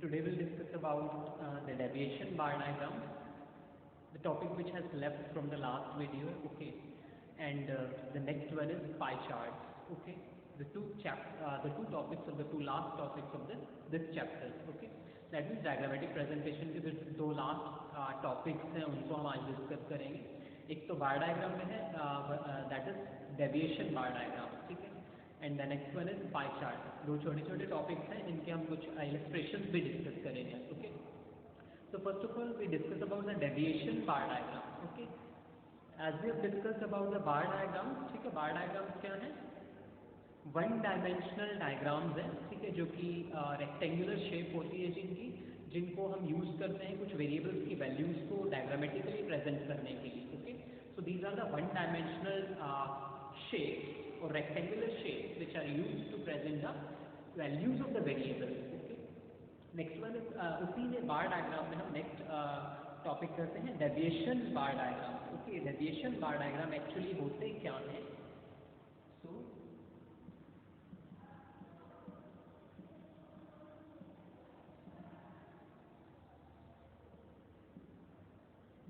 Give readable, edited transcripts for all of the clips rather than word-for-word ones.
Today we'll discuss about the deviation bar diagram, the topic which has left from the last video, okay, and the next one is pie charts, okay. The two topics of the two last topics of this chapter, okay. That means diagrammatic presentation के जो दो last topics हैं उनको हम आज discuss करेंगे. एक तो बार डायग्राम में है, that is deviation bar diagram, ठीक है. And the next one is pie chart. दो छोटे छोटे टॉपिक्स हैं, इनके हम कुछ इलस्ट्रेशंस भी डिस्कस करेंगे, okay. So first of all we discuss about the deviation bar diagram, okay. As we have discussed about the bar diagram, ठीक है. bar diagrams क्या है? वन डायमेंशनल डायग्राम्स हैं, ठीक है, जो कि रेक्टेंगुलर शेप होती है जिनको हम यूज़ करते हैं कुछ वेरिएबल्स की वैल्यूज़ को डायग्रामेटिकली प्रेजेंट करने के लिए, okay. So these are the one dimensional shapes और rectangular shapes which are used to present the values of the variables, okay. Next one is उसी में बार डायग्राम में हम नेक्स्ट टॉपिक करते हैं deviation bar diagram, okay. Deviation bar diagram actually होते क्या है? So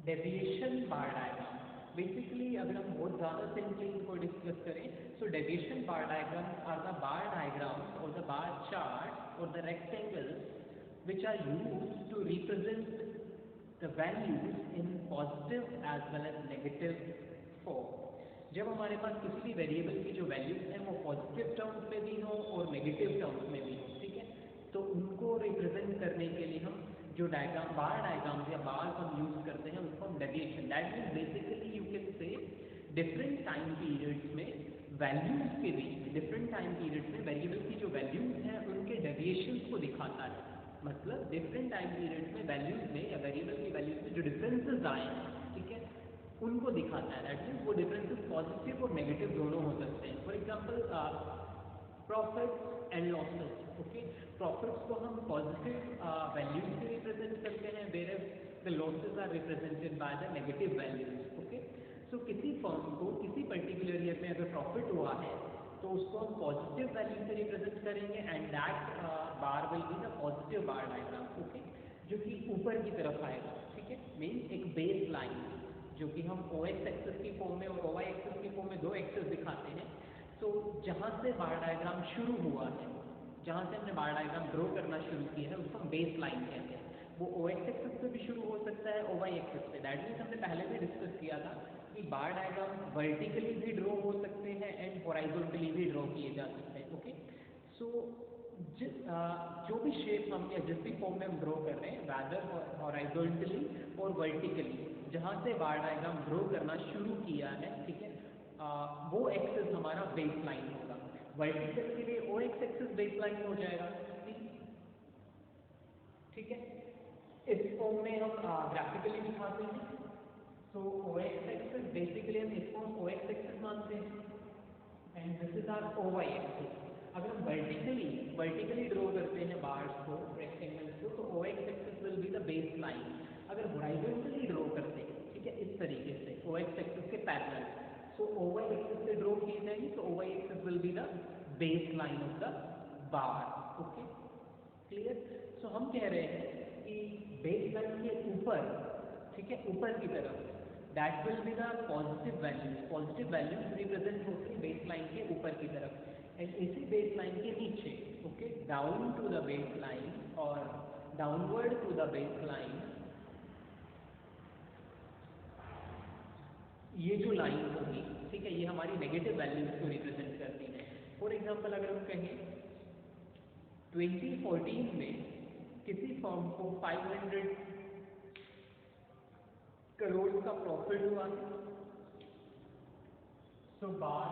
deviation bar diagram basically अगर हम बहुत ज़्यादा सिंपली इनको डिस्कस करें, so deviation bar diagram are the bar diagrams और द बार चार्ट और the rectangles which are used to represent the values in positive as well as negative form. जब हमारे पास किसी भी वेरिएबल की जो वैल्यूज हैं वो पॉजिटिव टर्म्स में भी हो और नेगेटिव टर्म्स में भी हो, ठीक है, तो उनको रिप्रेजेंट करने के लिए हम जो डायग्राम बार डायग्राम्स या बार्स हम यूज करते हैं उसको हम deviation, that means basically you can say different time periods में वैल्यूज के बीच में डिफरेंट टाइम पीरियड्स में वेरिएबल की जो वैल्यूज हैं उनके डेविएशंस को दिखाता है. मतलब डिफरेंट टाइम पीरियड्स में वैल्यूज में या वेरिएबल की वैल्यूज में जो डिफरेंसेस आए हैं, ठीक है, उनको दिखाता है. दैट मीन्स वो डिफरेंसेस पॉजिटिव और नेगेटिव दोनों हो सकते हैं. For example profits and losses, okay. Profits को हम पॉजिटिव वैल्यूज से रिप्रेजेंट करते हैं, where the losses are represented by the negative values, okay. So किसी फर्म को किसी पर्टिकुलर ईयर में अगर प्रॉफिट हुआ है तो उसको हम पॉजिटिव वैल्यू से रिप्रेजेंट करेंगे and that bar will be the positive bar diagram, okay, जो कि ऊपर की तरफ आएगा, ठीक है. मीन्स एक बेस लाइन जो कि हम ओ एक्स एक्सिस की फॉर्म में और ओ वाई एक्सिस की फॉर्म में दो एक्सिस दिखाते हैं. तो जहाँ से बार डायग्राम शुरू हुआ है, जहाँ से हमने बार डायग्राम ड्रॉ करना शुरू किया है उसको हम बेस लाइन कहते हैं. वो ओ एक्स एक्सिस से भी शुरू हो सकता है, ओ वाई एक्सिस से. दैट मीन्स हमने पहले भी डिस्कस किया था कि बार डायग्राम वर्टिकली भी ड्रॉ हो सकते हैं एंड हॉरिजॉन्टली भी ड्रॉ किए जा सकते हैं, ओके. सो जो भी शेप हम या जिस भी फॉर्म में हम ड्रॉ कर रहे हैं वैदर हॉरिजॉन्टली और वर्टिकली, जहाँ से बार डायग्राम ड्रॉ करना शुरू किया है, ठीक है, वो एक्सिस हमारा बेस लाइन होगा. वर्टिकल के लिए ओ एक्स एक्सिस बेस लाइन हो जाएगा, ठीक है. इस फॉर्म में हम ग्राफिकली दिखाते हैं. So O X axis basically हम इसको ओ एक्स एक्सिस मानते हैं and this is our O Y axis. अगर हम वर्टिकली ड्रॉ करते हैं बार्स को, रेक्टेंगल्स को, तो O X axis will be the base line. अगर हॉरिजॉन्टली ड्रॉ करते हैं, ठीक है, इस तरीके से ओ एक्स एक्सिस के parallel, so O Y axis से ड्रॉ किए जाएंगे तो O Y axis will be the base line of the bar, okay. Clear. So हम कह रहे हैं कि बेस लाइन के ऊपर, ठीक है, ऊपर की तरफ that will be the positive values represent होती है बेस लाइन के ऊपर की तरफ. एंड इसी बेस लाइन के नीचे, okay, down to the base line और downward to the base line, ये जो लाइन होगी, ठीक है, ये हमारी नेगेटिव वैल्यूज को रिप्रेजेंट करती है. फॉर एग्जांपल अगर हम कहें 2014 में किसी फर्म को 500 करोड़ का प्रॉफिट हुआ, सो बार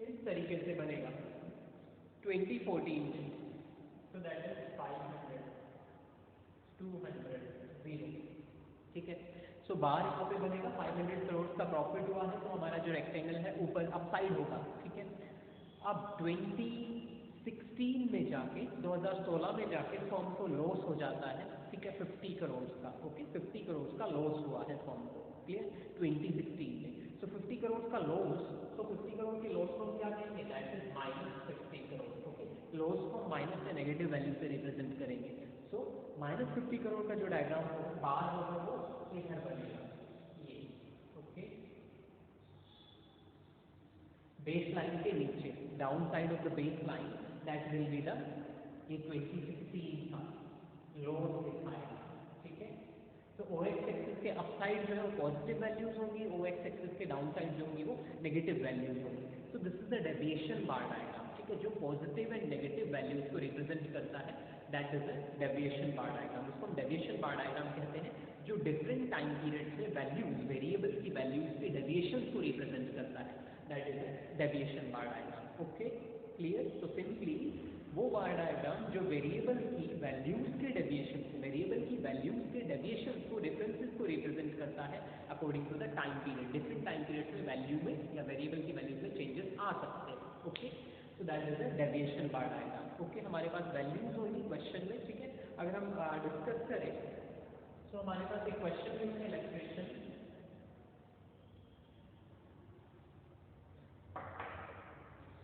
इस तरीके से बनेगा 2014 में. सो दैट इज 500 200 0, ठीक है. सो बार यहाँ पे बनेगा 500 करोड़ का प्रॉफिट हुआ है, तो हमारा जो रेक्टेंगल है ऊपर अपसाइड होगा, ठीक है. अब 2016 में जाके 2016 में जाके फर्म को लॉस हो जाता है, ठीक है, 50 करोड़ का, ओके. 50 करोड़ का लॉस हुआ है फर्म को, क्लियर, 2016 में. सो 50 करोड़ का लॉस, तो 50 करोड़ के लॉस को हम क्या कहेंगे? That is -50 crore, okay. Loss को माइनस या नेगेटिव वैल्यू से रिप्रेजेंट करेंगे। सो -50 करोड़ का जो डायग्राम होगा बार होगा वो इधर बनेगा ये। ओके, बेस लाइन के नीचे down side of the base line that will be the ये 2016 था लॉस दिखाएगा। ठीक है, तो ओ एक्स एक्सिस के अप साइड जो है वो पॉजिटिव वैल्यूज होंगी, ओ एक्स एक्सिस के डाउन साइड जो होंगी वो नेगेटिव वैल्यूज होंगी। तो this is the deviation bar diagram. ठीक है, जो पॉजिटिव एंड नेगेटिव वैल्यूज को रिप्रेजेंट करता है that is the deviation bar diagram. इसको हम डेविएशन बार डायग्राम कहते हैं, जो डिफरेंट टाइम पीरियड्स में वैल्यूज वेरिएबल्स की वैल्यूज के डेविएशन को रिप्रेजेंट करता है, that is the deviation bar diagram. Okay, clear? तो सिंपली वो बार डायग्राम जो वेरिएबल की वैल्यूज के डेविएशन को, वेरिएबल की वैल्यूज के डेविएशन को, डिफरेंसेस को रिप्रेजेंट करता है according to the time period. Different time period में वैल्यू में या वेरिएबल की वैल्यूज में चेंजेस आ सकते हैं। ओके, तो that is the deviation bar diagram. Okay, हमारे पास वैल्यूज होंगी क्वेश्चन में। ठीक है, अगर हम डिस्कस करें तो हमारे पास एक क्वेश्चन में है illustration.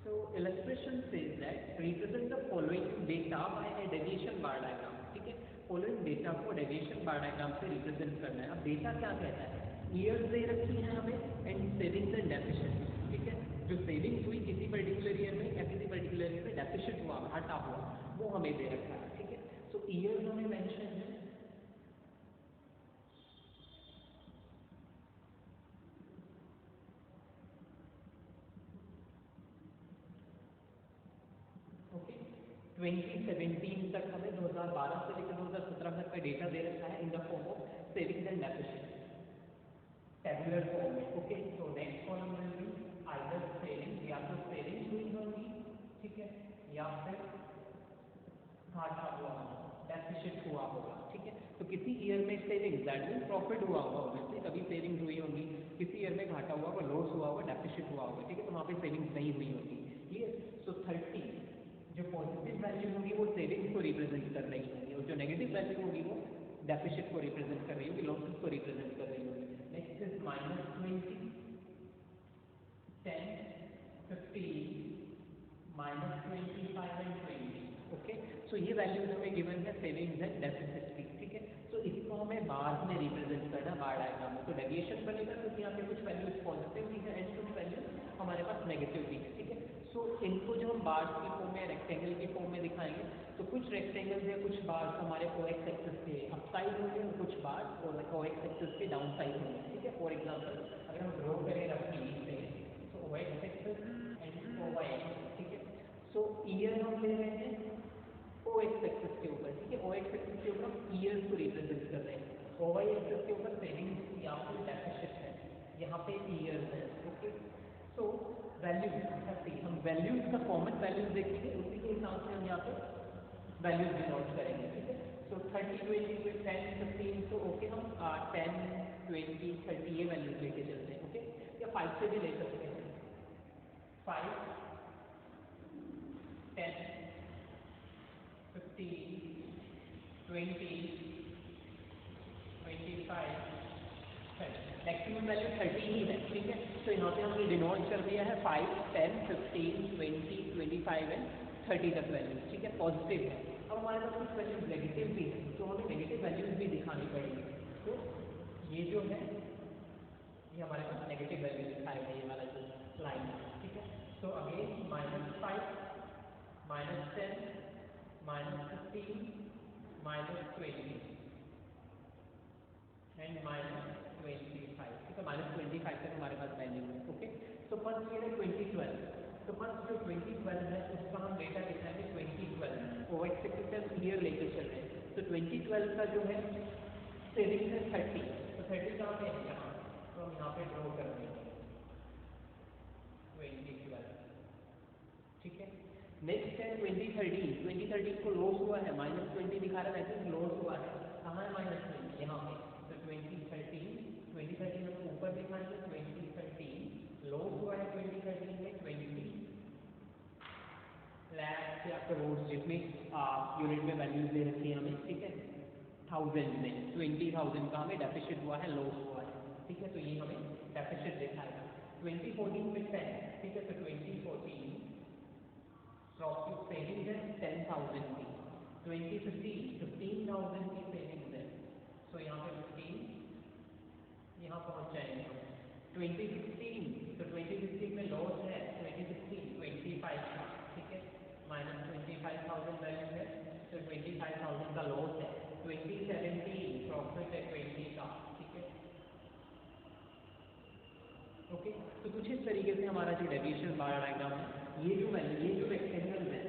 So illustration says that represent the following data by a deviation bar diagram। ठीक है, following data को deviation bar diagram से represent करना है। अब डेटा क्या कहता है, ईयर्स दे रखी है हमें एंड सेविंग्स एंड डेफिशिएंट। ठीक है, जो सेविंग्स हुई किसी पर्टिकुलर ईयर में या किसी पर्टिकुलर ईयर में डेफिशिएंट हुआ, घाटा हुआ, वो हमें दे रखा है। ठीक है, सो ईयर्स हमें मेंशन है। ओके, 2017 तक हमें 2012 से लेकर 2017 तक का डेटा दे रखा है in the form of savings and deficient tabular form में। ओके, तो next column will be either saving, या तो सेविंग हुई होगी, ठीक है, या फिर घाटा हुआ होगा, डेफिशिएंट हुआ होगा। ठीक है, तो किसी ईयर में सेविंग दैट मीन प्रॉफिट हुआ होगा, ऑब्वियसली तभी सेविंग्स हुई होंगी। किसी ईयर में घाटा हुआ होगा, लॉस हुआ होगा, डेफिशिएंट हुआ होगा। ठीक है, तो वहाँ पे सेविंग्स नहीं हुई होगी। क्लियर? सो 30 जो पॉजिटिव वैल्यू होगी वो सेविंग्स को रिप्रेजेंट कर रही होगी, और जो नेगेटिव वैल्यू होगी वो डेफिशिएंट को रिप्रेजेंट कर रही होगी, लॉसेस को रिप्रेजेंट कर रही होगी। Next is -20, 10, 15, -25 and 20। ओके, सो ये वैल्यूज हमें गिवन है सेविंग्स एंड डेफिसिट की। ठीक है, तो इसको हमें बार में रिप्रेजेंट करना बार डायग्राम में। तो डेविएशन बनेगा क्योंकि यहाँ पे कुछ वैल्यूज पॉजिटिव भी है एंड कुछ वैल्यूज हमारे पास नेगेटिव भी है। ठीक है, सो इनको जो हम बार्स की फॉर्म में, रेक्टेंगल की फॉर्म में दिखाएंगे, तो कुछ रेक्टेंगल्स या कुछ बार्स हमारे ओ एक्स एक्सिस के अप साइड होंगे और कुछ बार्स और ओ एक्स एक्सिस के डाउन साइड होंगे। ठीक है, फॉर एग्जांपल अगर हम ड्रॉ करें रफली से, तो O X axis and O Y axis. ठीक है, सो ईयर हम ले रहे हैं ओ एक्स एक्सिस के ऊपर। ठीक है, ओ एक्स एक्सिस के ऊपर हम ईयर्स को रिप्रेजेंट कर रहे हैं, ओ वाई एक्सिस के ऊपर सेविंग्स या फिर डेफिसिट है, यहाँ पे ईयर्स है। ओके, सो वैल्यूज 30, हम वैल्यूज का कॉमन वैल्यूज देखेंगे, उसी के हिसाब से हम यहाँ पे वैल्यूज डिनोट करेंगे। ठीक है, सो 30, 20, 10, 15, तो ओके हम 10, 20, 30 ये वैल्यूज लेके चलते हैं। ओके, या 5 से भी ले सकते हैं, 5, 10, 15, 20, 25, मैक्सिमम वैल्यू 30 ही है। ठीक है, तो यहाँ पे हमने डिनोट कर दिया है 5, 10, 15, 20, 25 एंड 30 तक वैल्यूज। ठीक है, पॉजिटिव है। अब हमारे पास कुछ वैल्यूज नेगेटिव भी है, तो हमें नेगेटिव वैल्यूज भी दिखानी पड़ेगी। तो ये जो है ये हमारे पास नेगेटिव वैल्यू दिखाएगा, ये वाला जो लाइन है। ठीक है, तो अगेन -5, -10, -15, -20 एंड -25। ठीक है, -25 तक हमारे पास वैल्यू है। ओके, तो फर्स्ट ये है 2012। तो फर्स्ट जो 2012 है उसका हम डेटा दिखाएंगे 2012, ओ एक्स एक्सिस से ईयर लेकर चल रहे हैं। तो 2012 का जो है सेविंग्स है 30, तो 30 कहाँ पे है, यहाँ, तो हम यहाँ पे ड्रॉ कर देंगे 2012। ठीक है, नेक्स्ट है 2013। 2013 को लॉस हुआ है, -20 दिखा रहा है, वैसे लॉस हुआ है, कहाँ है -20, यहाँ पे। तो 2013 हम ऊपर दिखाएंगे, 2013 लॉस हुआ है 2013 में 20 लाख या करोड़ जितनी यूनिट में वैल्यूज दे रखी है हमें। ठीक है, 1000 में 20,000 का हमें डेफिसिट हुआ है, लॉस हुआ है। ठीक है, तो ये हमें डेफिसिट दिखाएगा। 2014 में 10। ठीक है, तो 2014 प्रॉफिट सेविंग है 10,000 की, 15,000 की सेविंग है। सो यहाँ पे 15 यहाँ पहुँच जाएंगे। 2016 तो 2016 में लॉस है, 2016 25 का, ठीक है, माइनस 25,000 वैल्यू है, तो 25,000 का लॉस है। 2017 प्रॉफिट है 20 का, ठीक है। ओके, तो कुछ इस तरीके से हमारा जो डेविएशन बार डायग्राम है, ये जो रेक्टेंगल है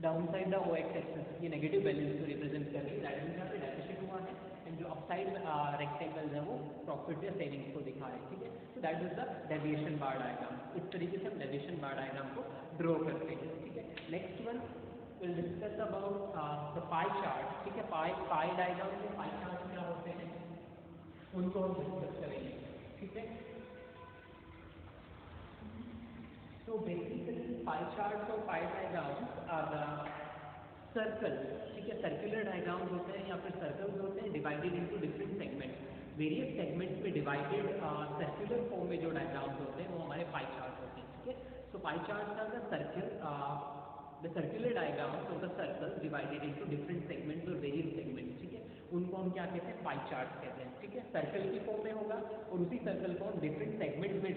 down side the O X axis, ये नेगेटिव वैल्यूज को रिप्रेजेंट कर रही है, दैट मींस यहाँ पे डेफिसिट हुआ है, एंड जो अपसाइड रेक्टेंगल्स है वो प्रॉफिट या सेविंग्स को दिखा रहे हैं, ठीक है। तो that is the deviation bar diagram. इस तरीके से हम डेविएशन बार डायग्राम को ड्रॉ करते हैं, ठीक है। Next one will discuss about the pie chart, ठीक है। पाई डायग्राम में पाई चार्ट क्या होते हैं उनको हम डिस्कस करेंगे, ठीक है। So basically pie charts और pie diagrams are the circle, ठीक है, सर्कुलर डायग्राम्स होते हैं या फिर सर्कल्स होते हैं divided into different segments. Various segments में डिवाइडेड सर्कुलर फॉर्म में जो डायग्राम्स होते हैं वो हमारे पाई चार्ट होते हैं, ठीक है। So pie charts are the circular diagrams of the circle divided into different segments और वेरियस सेगमेंट्स, ठीक है। उनको हम क्या कहते हैं, पाई चार्ट कहते हैं, ठीक है। सर्कल की फॉर्म में होगा और उसी सर्कल को हम डिफरेंट सेगमेंट्स में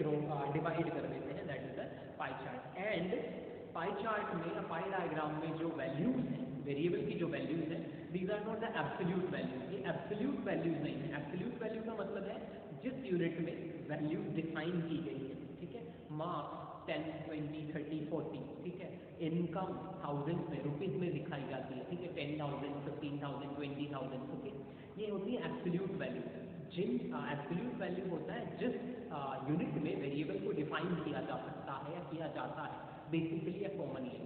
डिवाइड कर देते हैं, that is the pie chart. And pie chart में या पाई डायग्राम में जो वैल्यूज हैं, वेरिएबल की जो वैल्यूज हैं, these are not the absolute values, ये एब्सोल्यूट वैल्यूज नहीं है। एब्सोल्यूट वैल्यू का मतलब है जिस यूनिट में वैल्यू डिफाइन की गई है, ठीक है। मार्क्स 10, 20, 30, 40, ठीक है। इनकम थाउजेंड में, रुपीज में दिखाई जाती है, ठीक है। 10,000, 15,000, 20,000, ओके। ये होती है एब्सोल्यूट वैल्यू। जिन एब्सोल्यूट वैल्यू होता है जिस यूनिट में वेरिएबल को डिफाइन किया जा सकता है या किया जाता है, बेसिकली या कॉमनली।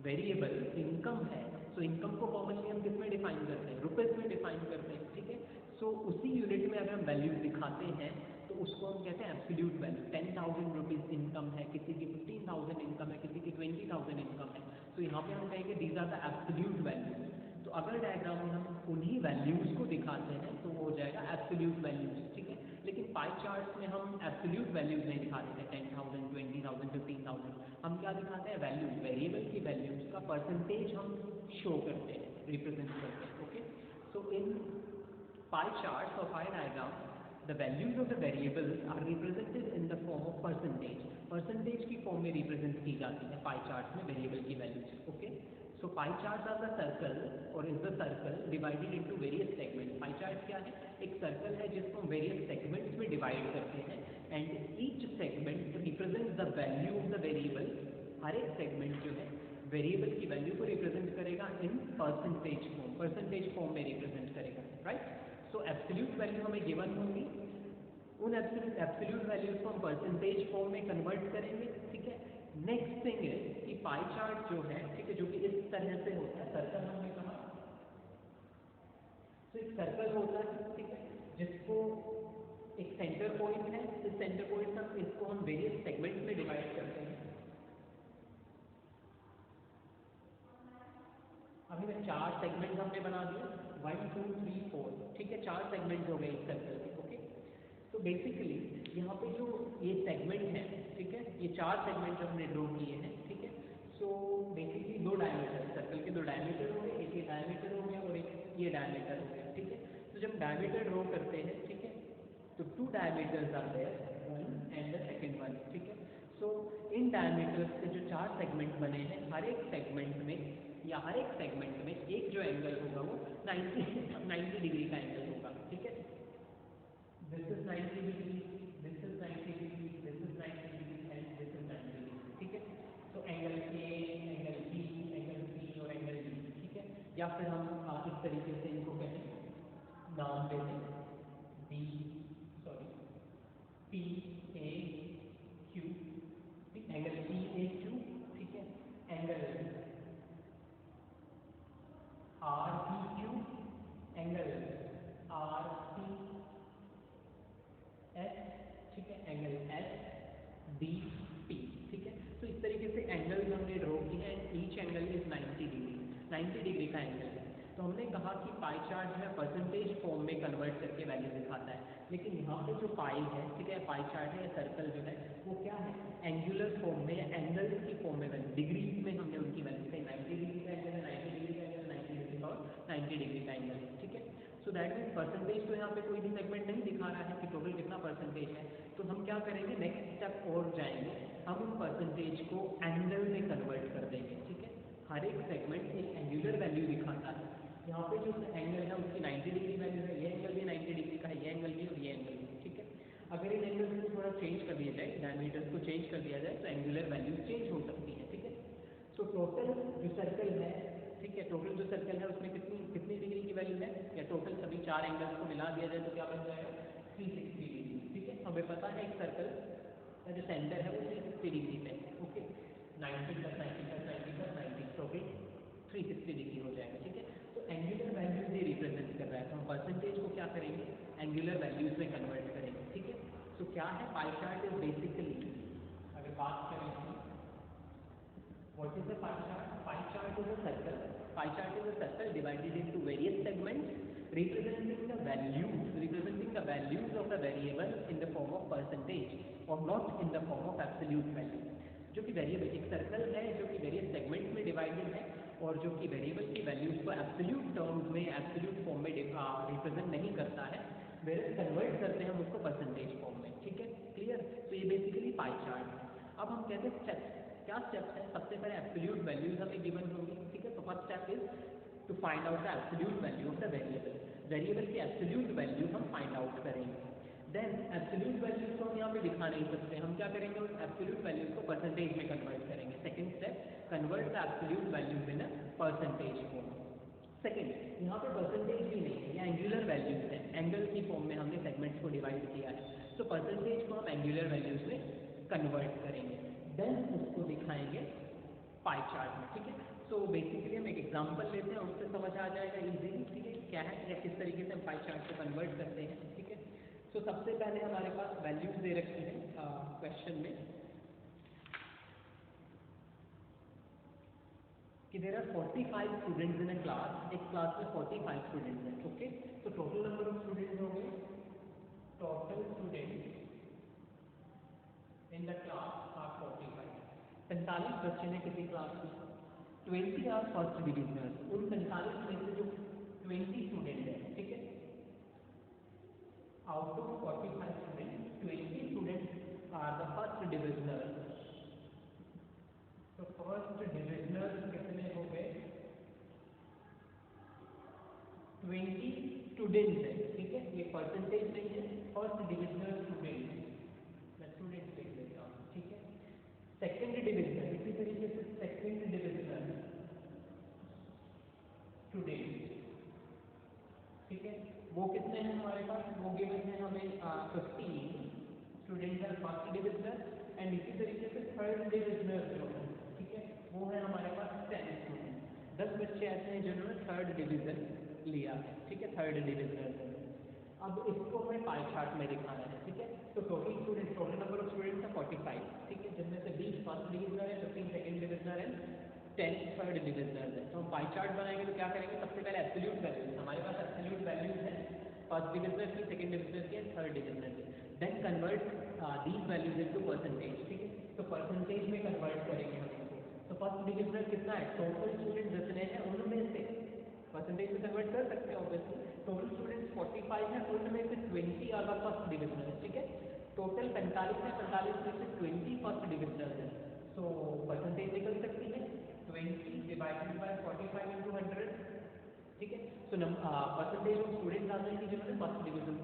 वेरिएबल इनकम है, सो इनकम को कॉमनली हम किस में डिफाइन करते हैं, रुपीज में डिफाइन करते हैं, ठीक है। सो उसी यूनिट में अगर हम वैल्यू दिखाते हैं तो उसको हम कहते हैं एब्सोल्यूट वैल्यू। 10,000 रुपीज इनकम है, किसी की 15,000 इनकम है, किसी की 20,000 इनकम है, तो यहाँ पे हम कहेंगे these are the absolute value. तो अगर डायग्राम में हम उन्हीं वैल्यूज को दिखाते हैं तो वो हो जाएगा एब्सोल्यूट वैल्यूज, ठीक है। लेकिन पाई चार्ट्स में हम एब्सोल्यूट वैल्यूज नहीं दिखाते हैं, 10,000, 20,000, 15,000। हम क्या दिखाते हैं, वैल्यू, वेरिएबल की वैल्यूज का परसेंटेज हम शो करते हैं, रिप्रेजेंट करते हैं, okay. So in pie charts or pie diagrams, the values of the variables are represented in the form of percentage. Percentage की form में represent की जाती है pie charts में variable की values, okay? So pie charts are the circle or is the circle divided into various segments. Pie chart क्या है, एक circle है जिसको हम various segments में divide करते हैं and each segment represents the value of the variable. हर एक segment जो है वेरिएबल की वैल्यू को रिप्रेजेंट करेगा इन परसेंटेज फॉर्म में रिप्रेजेंट करेगा, राइट। सो एब्सोल्यूट वैल्यू हमें गिवन होंगी, उन एब्सोल्यूट वैल्यूज को हम परसेंटेज फॉर्म में कन्वर्ट करेंगे, ठीक है। नेक्स्ट थिंग है कि पाई चार्ट जो है, ठीक है, जो कि इस तरह से होता है, सर्कल हमने कहा, तो एक सर्कल होता है, ठीक है, जिसको एक सेंटर पॉइंट है, इस सेंटर पॉइंट तक इसको हम वेरियस सेगमेंट्स में डिवाइड करते हैं। अभी मैं 4 सेगमेंट हमने बना दिए, 1, 2, 3, 4, ठीक है, 4 सेगमेंट हो गए इस सर्कल के, ओके। तो बेसिकली यहाँ पे जो ये सेगमेंट है, ठीक है, ये 4 सेगमेंट जो हमने ड्रॉ किए हैं, ठीक है। सो बेसिकली 2 डायमीटर, सर्कल के 2 डायमीटर हो गए, एक ये डायमीटर हो गया और एक ये डायमीटर हो गया, ठीक है। तो जब डायमीटर ड्रॉ करते हैं, ठीक है, तो 2 diameters are there, one and the second one, ठीक है। सो इन डायमीटर्स से जो 4 सेगमेंट बने हैं, हर एक सेगमेंट में या हर एक सेगमेंट में एक जो एंगल होगा वो 90 डिग्री का एंगल होगा, ठीक है। This is 90 degree, this is 90 degree, this is 90 degree and this is 90 degree, ठीक है। तो angle A, angle B, angle C और एंगल डी, ठीक है। या फिर हम इस तरीके से इनको कहें, नाम देते हैं D, sorry, P A Q, angle P A Q, ठीक है। Angle R P Q, angle R C S, ठीक है, एंगल एस डी पी, ठीक है। तो इस तरीके से एंगल्स हमने ड्रॉ किए हैं, each angle is 90 degree, 90 degree का एंगल है। तो हमने कहा कि पाई चार्ट जो है परसेंटेज फॉर्म में कन्वर्ट करके वैल्यू दिखाता है, लेकिन यहाँ पे जो पाई है, ठीक है, पाई चार्ट है या सर्कल जो है वो क्या है, एंगुलर फॉर्म में या एंगल की फॉर्म में वैल्यू, डिग्री में हमने उनकी वैल्यू दिखाई, 90 डिग्री का एंगल है, 90 डिग्री का एंगल, 90 डिग्री का और 90 डिग्री का एंगल, ठीक है। सो दैट मीन्स परसेंटेज तो यहाँ पे कोई भी सेगमेंट नहीं दिखा रहा है कि टोटल कितना परसेंटेज है, तो हम क्या करेंगे, नेक्स्ट स्टेप और जाएंगे, हम उन परसेंटेज को एंगल में कन्वर्ट कर देंगे, ठीक है। हर एक सेगमेंट एक एंगुलर वैल्यू दिखाता है, यहाँ पे जो एंगल है उसकी 90 डिग्री वैल्यू है, ये एंगल भी 90 डिग्री का है, ये एंगल भी और ये एंगल भी, ठीक है। अगर इन एंगल्स को थोड़ा चेंज कर दिया जाए, डायमीटर्स को चेंज कर दिया जाए, तो एंगुलर वैल्यू चेंज हो सकती है, ठीक है। तो टोटल जो सर्कल है, ठीक है, टोटल जो सर्कल है उसमें कितनी कितनी डिग्री की वैल्यू है, या टोटल सभी चार एंगल्स को मिला दिया जाए तो क्या बन जाएगा, 360 डिग्री, ठीक है। हमें पता है एक सर्कल का जो सेंटर है वो 360 डिग्री पे, okay, 90 plus 90 plus 90 plus 90, total 360 degree हो जाएगा, ठीक है। तो एंगुलर वैल्यूज ये रिप्रेजेंट कर रहा है, तो हम परसेंटेज को क्या करेंगे, एंगुलर वैल्यूज में कन्वर्ट करेंगे, ठीक है। तो क्या है, पाई चार्ट इज बेसिकली, अगर बात करें what is the pie chart? Pie chart is a circle. Pie chart is a circle divided into various segments representing the values of a variable in the form of percentage or not in the form of absolute value. जो कि variable एक circle है जो कि various segments में divided है और जो कि वेरिएबल की वैल्यूज को एब्सोल्यूट टर्म्स में एब्सोल्यूट फॉर्म में रिप्रेजेंट नहीं करता है, वेरियस कन्वर्ट करते हैं हम उसको परसेंटेज फॉर्म में, ठीक है, क्लियर। तो ये बेसिकली पाई चार्ट है। अब हम कहते हैं स्टेप्स, क्या स्टेप्स है, सबसे पहले एब्सोल्यूट वैल्यूज हमें गिवन होंगी, ठीक है। तो first step is to find out the absolute value of the variable, variable की एब्सोल्यूट वैल्यू हम फाइंड आउट करेंगे। देन एब्सोल्यूट वैल्यूज को हम यहाँ पे दिखा नहीं सकते, हम क्या करेंगे, उस एब्सोल्यूट वैल्यूज को परसेंटेज में कन्वर्ट करेंगे। Second step, convert the absolute values in a percentage form. Second, यहाँ पे परसेंटेज भी नहीं है, ये एंगुलर वैल्यूज है, एंगल की फॉर्म में हमने सेगमेंट्स को डिवाइड किया है, तो परसेंटेज को हम एंगुलर वैल्यूज में कन्वर्ट करेंगे, देन उसको दिखाएंगे पाई चार्ट में, ठीक है। सो बेसिकली हम एक एग्जांपल लेते हैं, उससे समझ आ जाएगा इजीली, ठीक है, क्या है या किस तरीके से हम पाई चार्ट को कन्वर्ट करते हैं, ठीक है। तो सबसे पहले हमारे पास वैल्यूज दे रखी है क्वेश्चन में कि there are 45 students in a class, एक क्लास में 45 स्टूडेंट्स हैं, ओके। तो टोटल नंबर ऑफ स्टूडेंट्स होंगे, total students in the class are 45, 45 बच्चे हैं किसी क्लास में, 20 आर फर्स्ट डिविजनर्स, उन 45 में से जो 20 स्टूडेंट है, ठीक है, out of 45 students 20 students are the first divisioners, तो फर्स्ट डिविजनर्स कितने हो गए, 20 स्टूडेंट्स है, ठीक है, ये परसेंटेज नहीं है, फर्स्ट डिविजनर स्टूडेंट, मैं स्टूडेंट लिख लेता हूँ, ठीक है। सेकंड डिविजनर, इसी तरीके से सेकंड डिविजनर स्टूडेंट, ठीक है, वो कितने हैं हमारे पास, वो गिवन है हमें 15 स्टूडेंट है फर्स्ट डिविजनर, एंड इसी तरीके से थर्ड डिविजनर जो है, ठीक है, वो है हमारे पास 10 स्टूडेंट, 10 बच्चे ऐसे हैं जिन्होंने थर्ड डिवीजन लिया है, ठीक है, थर्ड डिविजनर है। अब इसको हमें पाई चार्ट में दिखाना है, ठीक है। तो total student, total number of students है 45, ठीक है, जिनमें से 20 फर्स्ट डिविजनर है, 15 सेकंड डिविजनर है, 10 थर्ड डिविजनर है। तो हम पाई चार्ट बनाएंगे तो क्या करेंगे, सबसे पहले एब्सोल्यूट वैल्यूज, हमारे पास एब्सोल्यूट वैल्यूज है फर्स्ट डिविजनर की, सेकंड डिविजनर की, थर्ड डिविजनर की, then convert these values into percentage, ठीक है। तो परसेंटेज में कन्वर्ट करेंगे हम इसको, तो फर्स्ट डिविजनर कितना है, टोटल स्टूडेंट जितने हैं उनमें से परसेंटेज में कन्वर्ट कर सकते हैं ऑब्वियसली, टोटल स्टूडेंट्स 45 है, उनमें से 20 आर द फर्स्ट डिविजनर, ठीक है। टोटल 45 है, 45 में से 20 फर्स्ट डिविजनर है, सो परसेंटेज निकल सकती है 20 डिवाइडेड बाय 45 इंटू 100, ठीक है। सो परसेंटेज ऑफ स्टूडेंट्स आ जाएंगे जिन्होंने फर्स्ट डिविजन,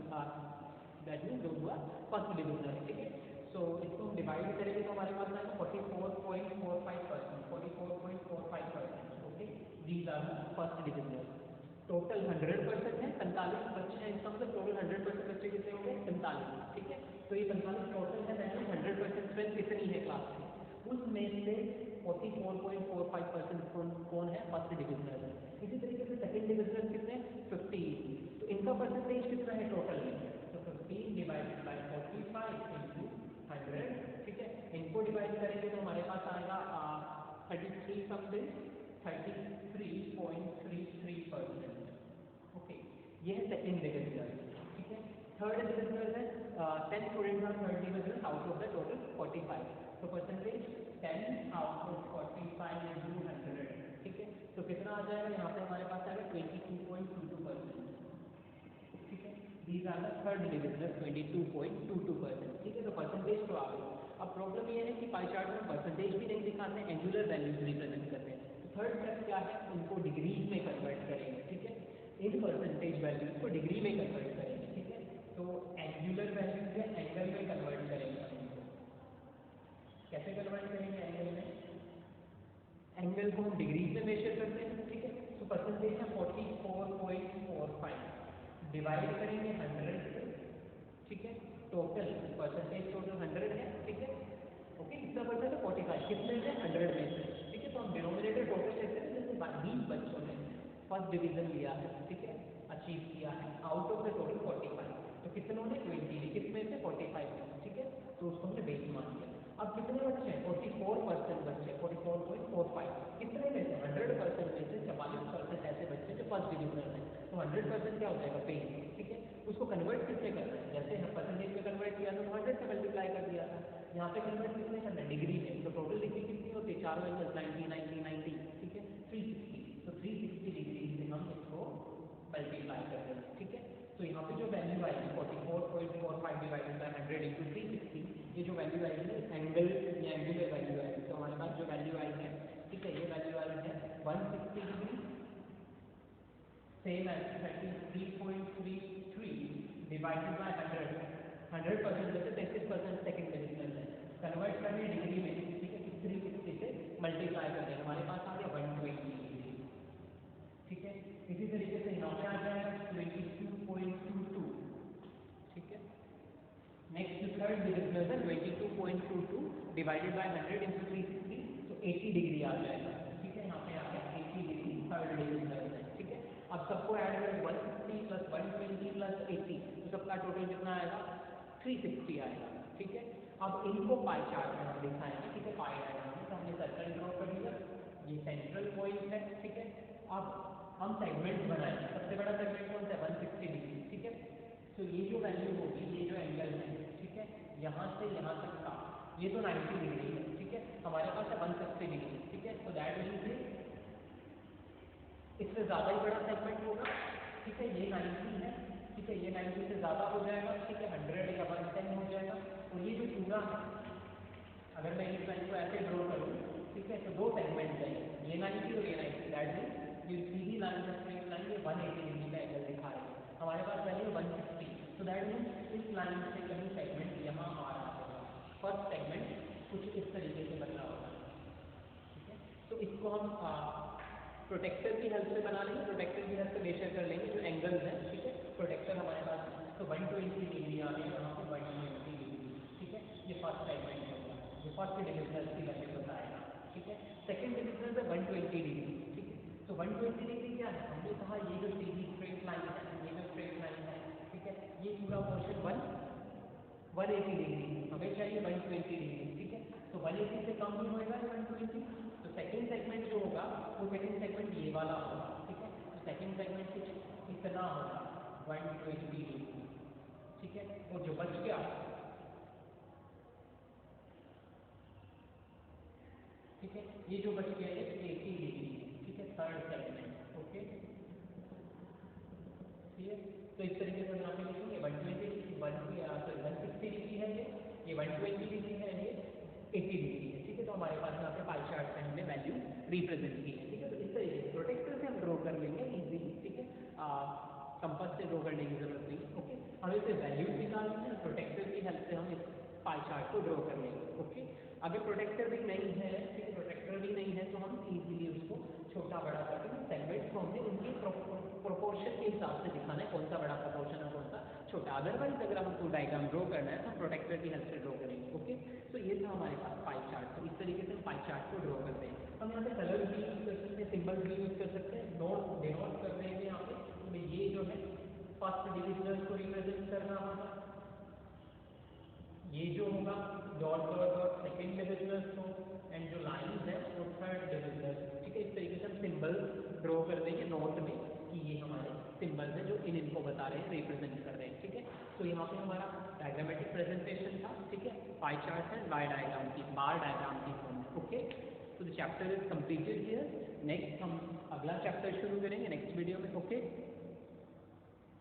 दैट मीन जो हुआ फर्स्ट डिविजनर, ठीक है। सो इसको हम डिवाइड करेंगे तो हमारे पास आएगा 44.45%, 44.45%, okay, these are first divisioner. Total 100% है, 45 बच्चे हैं, इसका मतलब टोटल 100% बच्चे कितने होंगे, 45, ठीक है। तो ये 45 टोटल है, दैट मीन 100% स्ट्रेंथ कितनी है क्लास में, उसमें से 44.45% कौन है, फर्स्ट डिविजनर है। इसी तरीके से सेकंड डिविजनर कितने, 15, तो इनका परसेंटेज कितना है टोटल में, तो 15 डिवाइडेड बाय 45 इंटू 100, ठीक है। इनको डिवाइड करेंगे तो हमारे पास आएगा 33 समथिंग, 33.33%, ओके, ये है सेकंड डिविजनल, ठीक है। थर्ड डिविजनल है 10 students are third divisional out of the total 45, तो परसेंटेज 10 आउट ऑफ 45 into 100, ठीक है। तो कितना आ जाएगा, यहाँ पे हमारे पास आएगा 22.22%, ठीक है। These are the third divisional 22.22%, ठीक है। तो परसेंटेज तो आ गई। अब प्रॉब्लम ये है कि पाई चार्ट में परसेंटेज भी नहीं दिखाते, एंगुलर वैल्यूज रिप्रेजेंट करते हैं। तो थर्ड स्टेप क्या है, उनको डिग्रीज में कन्वर्ट करेंगे, ठीक है। इन परसेंटेज वैल्यूज को डिग्री में कन्वर्ट करेंगे, ठीक है। तो एंगुलर वैल्यूज या एंगल में कन्वर्ट करेंगे हम इनको। कैसे कन्वर्ट करेंगे एंगल में, एंगल को हम डिग्रीज में मेजर करते हैं, ठीक है। तो परसेंटेज है 44.45, डिवाइड करेंगे 100 से, ठीक है। टोटल परसेंटेज टोटल 100 है, ठीक है। ओके, कितना परसेंट है 45, कितने से 100 में से, ठीक है। तो हम डिनोमिनेटर टोटल लेते हैं, जैसे 20 बच्चों ने फर्स्ट डिवीजन लिया है, ठीक है, अचीव किया है आउट ऑफ द टोटल 45, तो कितनों ने 20 ने, कितने से 45 में, ठीक है। तो उसको हमने बेस मान लिया। अब कितने बच्चे हैं, 44% बच्चे, 44.45, कितने में से 100% में से 44% ऐसे बच्चे जो फर्स्ट डिविजनल हैं, तो 100% क्या हो जाएगा पेन, ठीक है। उसको कन्वर्ट किससे करना है, जैसे हम परसेंटेज में कन्वर्ट किया था तो 100 से मल्टीप्लाई कर दिया था, यहाँ पे कन्वर्ट कितने करना है, डिग्री में। तो टोटल डिग्री कितनी होती है, चारों एंगल 90 90 90, ठीक है, 360, तो 360 डिग्री से हम इसको मल्टीप्लाई कर देंगे, ठीक है। तो यहाँ पे जो वैल्यू आएगी 44.45 डिवाइडेड बाय 100 इंटू 360, ये जो वैल्यू आएगी एंगल या एंगुलर वैल्यू आएगी। तो हमारे पास जो वैल्यू आई है, ठीक है, ये वैल्यू आई है 160 degree, same as 33.33 divided by 100% में से 33% सेकंड डिविजनल है, कन्वर्ट करने डिग्री में, ठीक है। 360 से मल्टीप्लाई कर देंगे, हमारे पास आ गया 120 डिग्री, ठीक है। इसी तरीके से यहाँ पे आ जाएगा 22.22, ठीक है। नेक्स्ट थर्ड डिविजनल है 22.22 डिवाइडेड बाय 100 इंटू 360, तो 80 डिग्री आ जाएगा, ठीक है। यहाँ पे आ गया 80 डिग्री थर्ड डिविजनल है, ठीक है। अब सबको ऐड करें 160 प्लस 120 प्लस 80, तो सबका टोटल कितना आएगा 360 आएगा, ठीक है। अब इनको पाई चार्ट में हम दिखाएंगे, ठीक है। पाई डायग्राम में तो हमने सर्कल ड्रॉ कर लिया, ये सेंट्रल पॉइंट है, ठीक है। अब हम सेगमेंट बनाएंगे, सबसे बड़ा सेगमेंट कौन सा है 160 डिग्री, ठीक है। तो ये जो वैल्यू होगी, ये जो एंगल है, ठीक है, यहाँ से यहाँ तक का ये तो 90 डिग्री है, ठीक है। हमारे पास है 160 डिग्री, ठीक है। तो दैट मीन्स इससे ज़्यादा ही बड़ा सेगमेंट होगा, ठीक है। ये 90 है, ठीक है, ये 90 से ज़्यादा हो जाएगा, ठीक है, 100 या 110 हो जाएगा। और ये जो पूरा है, अगर मैं इस लाइन को ऐसे ड्रॉ करूँ, ठीक है, तो दो सेगमेंट हैं, ये 90 और ये 90, दैट मीन्स ये सीधी लाइन है, स्ट्रेट लाइन, ये 180 डिग्री का एंगल दिखा रही है। हमारे पास वैल्यू 160, तो दैट मीन्स इस लाइन से कहीं सेगमेंट यहाँ आ रहा होगा, फर्स्ट सेगमेंट कुछ इस तरीके से बन रहा होगा, ठीक है। तो इसको हम प्रोटेक्टर की हेल्प से बना लेंगे, प्रोटेक्टर की हेल्प से मेजर कर लेंगे जो एंगल है, ठीक है। प्रोटेक्टर हमारे पास है, तो 120 डिग्री आ गई, यहाँ पे 120 डिग्री, ठीक है। ये फर्स्ट सेगमेंट होगा, ये फर्स्ट डिविजनल की वैल्यू बताएगा, ठीक है। सेकंड डिविजनल पे 120 डिग्री, ठीक है। तो 120 डिग्री क्या है, हमने कहा ये जो सीधी स्ट्रेट लाइन है, ये जो स्ट्रेट लाइन है, ठीक है, ये पूरा पोर्शन 180 डिग्री, हमें चाहिए 120 डिग्री, ठीक है। तो 180 से कम भी होएगा 120, तो सेकंड सेगमेंट जो होगा वो सेकंड सेगमेंट ये वाला होगा, ठीक है। तो सेकंड सेगमेंट कुछ इतना होगा 120 डिग्री, ठीक है। और जो बच गया, ठीक है, ये जो बच गया है 80 डिग्री, ठीक है, थर्ड सेगमेंट, ओके, ठीक है। तो इस तरीके से हम यहाँ पे लिखेंगे 120 सॉरी 160 डिग्री है ये 120 डिग्री है, ये 80 डिग्री है, ठीक है। तो हमारे पास यहाँ पे पाई चार्ट में हमने वैल्यू रिप्रेजेंट की है, ठीक है। तो इस तरीके से प्रोटेक्टर से हम ड्रॉ कर लेंगे इजीली, ठीक है। कंपास से ड्रॉ करने की जरूरत नहीं, ओके। हमें इसे वैल्यूज निकालनी है, प्रोटेक्टर की हेल्प से हम इस पाई चार्ट को ड्रॉ कर लेंगे, ओके। अगर प्रोटेक्टर भी नहीं है, ठीक है, प्रोटेक्टर भी नहीं है, तो हम इजीली उसको छोटा बड़ा करके सेगमेंट्स को हमने उनके प्रोपोर्शन के हिसाब से दिखाना है, कौन सा बड़ा प्रोपोर्शन है कौन सा छोटा। अदरवाइज अगर हमको डायग्राम ड्रॉ करना है तो हम प्रोटेक्टर की हेल्प से ड्रॉ करेंगे, ओके। तो ये था हमारे पास पाई चार्ट, तो इस तरीके से हम पाई चार्ट को ड्रॉ करते हैं। हम यहाँ पे कलर भी यूज कर सकते हैं, सिंबल भी यूज कर सकते हैं, नोट डिनोट कर देंगे यहाँ पे, तो ये जो है फर्स्ट डिविजनल को रिप्रेजेंट करना होगा, ये जो होगा dot dot dot second divisional को, एंड जो लाइन है वो थर्ड डिविजनल, ठीक है। इस तरीके से हम सिंबल ड्रॉ कर देंगे नोट में, कि ये हमारे सिंबल्स हैं जो इनको बता रहे हैं, रिप्रेजेंट कर रहे हैं, ठीक है। तो यहाँ पे हमारा डायग्रामेटिक प्रेजेंटेशन था, ठीक है, pie chart and bar diagram की फॉर्म में, ओके। तो the chapter is completed here. Next हम अगला चैप्टर शुरू करेंगे नेक्स्ट वीडियो